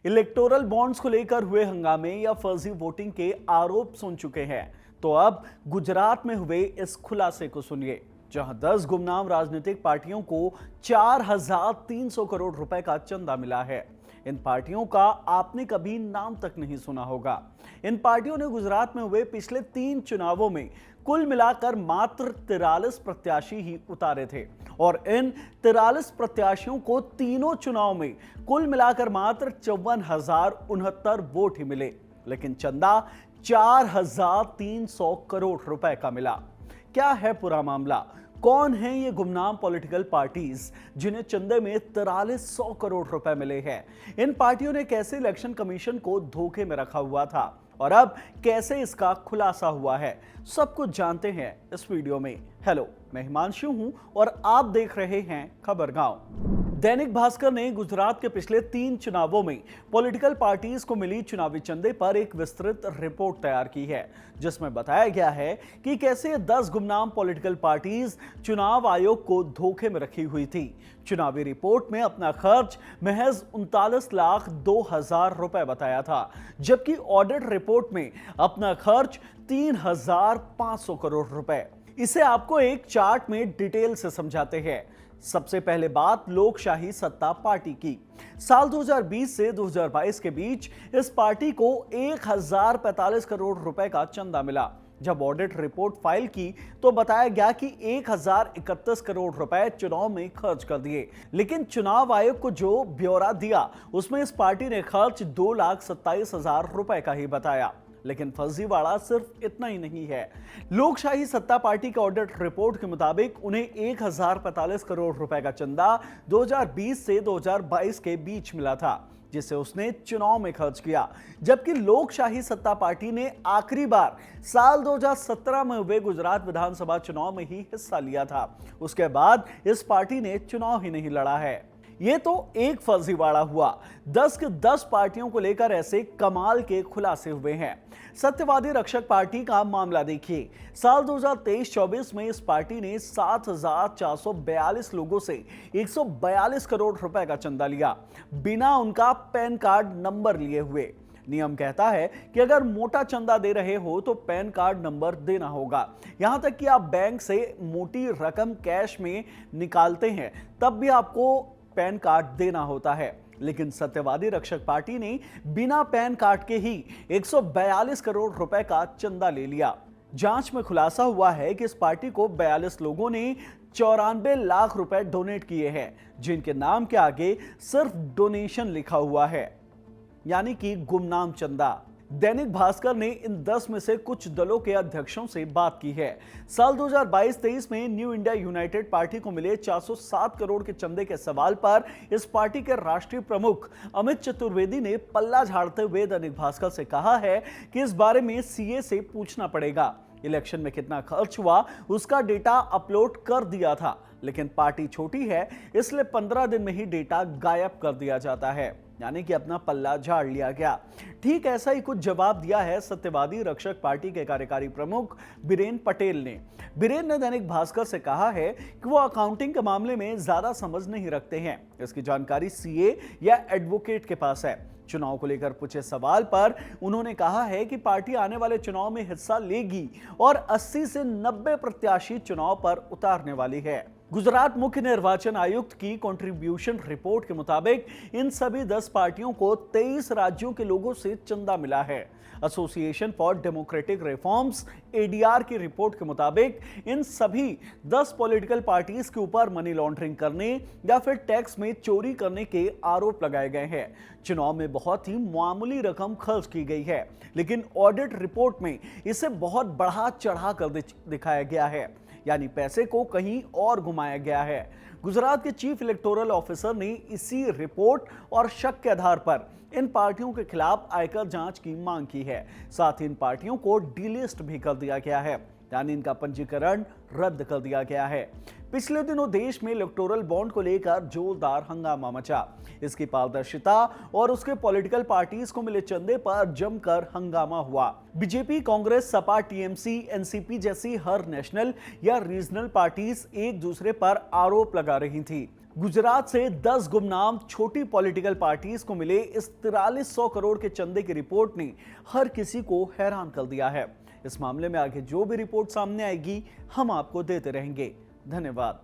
Electoral bonds को लेकर हुए हंगामे या फर्जी वोटिंग के आरोप सुन चुके हैं, तो अब गुजरात में हुए इस खुलासे को सुनिए, जहां 10 गुमनाम राजनीतिक पार्टियों को 4,300 करोड़ रुपए का चंदा मिला है। इन पार्टियों का आपने कभी नाम तक नहीं सुना होगा। इन पार्टियों ने गुजरात में हुए पिछले 3 चुनावों में कुल मिलाकर मात्र 43 प्रत्याशी ही उतारे थे और इन 43 प्रत्याशियों को तीनों चुनाव में कुल मिलाकर मात्र 54,069 वोट ही मिले, लेकिन चंदा 4,300 करोड़ रुपए का मिला। क्या है पूरा मामला? कौन है ये गुमनाम पॉलिटिकल पार्टीज जिन्हें चंदे में 4300 करोड़ रुपए मिले हैं? इन पार्टियों ने कैसे इलेक्शन कमीशन को धोखे में रखा हुआ था और अब कैसे इसका खुलासा हुआ है, सब कुछ जानते हैं इस वीडियो में। हेलो, मैं हिमांशु हूं और आप देख रहे हैं खबरगांव। दैनिक भास्कर ने गुजरात के पिछले 3 चुनावों में पॉलिटिकल पार्टीज को मिली चुनावी चंदे पर एक विस्तृत रिपोर्ट तैयार की है, जिसमें बताया गया है कि कैसे 10 गुमनाम पॉलिटिकल पार्टीज चुनाव आयोग को धोखे में रखी हुई थी। चुनावी रिपोर्ट में अपना खर्च महज 39,02,000 रुपए बताया था, जबकि ऑडिट रिपोर्ट में अपना खर्च 3,500 करोड़ रुपए। इसे आपको एक चार्ट में डिटेल से समझाते हैं। सबसे पहले बात लोकशाही सत्ता पार्टी की। साल 2020 से 2022 के बीच इस पार्टी को 1,045 करोड़ रुपए का चंदा मिला। जब ऑडिट रिपोर्ट फाइल की तो बताया गया कि 1,031 करोड़ रुपए चुनाव में खर्च कर दिए, लेकिन चुनाव आयोग को जो ब्यौरा दिया उसमें इस पार्टी ने खर्च 2,27,000 रुपए का ही बताया। लेकिन फर्जीवाड़ा सिर्फ इतना ही नहीं है। लोकशाही सत्ता पार्टी के ऑडिट रिपोर्ट के मुताबिक उन्हें 1,045 करोड़ रुपए का चंदा 2020 से 2022 के बीच मिला था, जिसे उसने चुनाव में खर्च किया, जबकि लोकशाही सत्ता पार्टी ने आखिरी बार साल 2017 में हुए गुजरात विधानसभा चुनाव में ही हिस्सा लिया था। उसके बाद इस पार्टी ने चुनाव ही नहीं लड़ा है। ये तो एक फर्जीवाड़ा हुआ। 10 के 10 पार्टियों को लेकर ऐसे कमाल के खुलासे हुए हैं। सत्यवादी रक्षक पार्टी का मामला देखिए। साल 2023-24 में इस पार्टी ने 7,442 लोगों से 142 करोड़ रुपए का चंदा लिया, बिना उनका पैन कार्ड नंबर लिए हुए। नियम कहता है कि अगर मोटा चंदा दे रहे हो तो पैन कार्ड नंबर देना होगा। यहां तक कि आप बैंक से मोटी रकम कैश में निकालते हैं तब भी आपको पैन कार्ड देना होता है, लेकिन सत्यवादी रक्षक पार्टी ने बिना पैन कार्ड के ही 142 करोड़ रुपए का चंदा ले लिया। जांच में खुलासा हुआ है कि इस पार्टी को 42 लोगों ने 94 लाख रुपए डोनेट किए हैं, जिनके नाम के आगे सिर्फ डोनेशन लिखा हुआ है, यानी कि गुमनाम चंदा। दैनिक भास्कर ने इन 10 में से कुछ दलों के अध्यक्षों से बात की है। साल 2022-23 में न्यू इंडिया यूनाइटेड पार्टी को मिले 407 करोड़ के चंदे के सवाल पर इस पार्टी के राष्ट्रीय प्रमुख अमित चतुर्वेदी ने पल्ला झाड़ते हुए दैनिक भास्कर से कहा है कि इस बारे में सीए से पूछना पड़ेगा। इलेक्शन में कितना खर्च हुआ उसका डेटा अपलोड कर दिया था, लेकिन पार्टी छोटी है इसलिए 15 दिन में ही डेटा गायब कर दिया जाता है, यानी कि अपना पल्ला झाड़ लिया गया। ठीक ऐसा ही कुछ जवाब दिया है सत्यवादी रक्षक पार्टी के कार्यकारी प्रमुख बीरेन पटेल ने। बीरेन ने दैनिक भास्कर से कहा है कि वो अकाउंटिंग के मामले में ज्यादा समझ नहीं रखते हैं, इसकी जानकारी सीए या एडवोकेट के पास है। चुनाव को लेकर पूछे सवाल पर उन्होंने कहा है कि पार्टी आने वाले चुनाव में हिस्सा लेगी और 80 से 90 प्रत्याशी चुनाव पर उतारने वाली है। गुजरात मुख्य निर्वाचन आयुक्त की कंट्रीब्यूशन रिपोर्ट के मुताबिक इन सभी 10 पार्टियों को 23 राज्यों के लोगों से चंदा मिला है। Association for democratic reforms ADR की रिपोर्ट के मुताबिक इन सभी 10 पॉलिटिकल पार्टीज के ऊपर मनी लॉन्ड्रिंग करने या फिर टैक्स में चोरी करने के आरोप लगाए गए हैं। चुनाव में बहुत ही मामूली रकम खर्च की गई है, लेकिन ऑडिट रिपोर्ट में इसे बहुत बढ़ा चढ़ा कर दिखाया गया है, यानी पैसे को कहीं और घुमाया गया है। गुजरात के चीफ इलेक्टोरल ऑफिसर ने इसी रिपोर्ट और शक के आधार पर इन पार्टियों के खिलाफ आयकर जांच की मांग की है। साथ ही इन पार्टियों को डीलिस्ट भी कर दिया गया है, यानी इनका पंजीकरण रद्द कर दिया गया है। पिछले दिनों देश में इलेक्टोरल बॉन्ड को लेकर जोरदार हंगामा मचा। इसकी पारदर्शिता और उसके पॉलिटिकल पार्टीज को मिले चंदे पर जमकर हंगामा हुआ। BJP, Congress, Sapa, TMC, NCP जैसी हर नेशनल या रीजनल पार्टीज एक दूसरे पर आरोप लगा रही थी। गुजरात से 10 गुमनाम छोटी पॉलिटिकल पार्टीज को मिले इस 4300 करोड़ के चंदे की रिपोर्ट ने हर किसी को हैरान कर दिया है। इस मामले में आगे जो भी रिपोर्ट सामने आएगी हम आपको देते रहेंगे। धन्यवाद।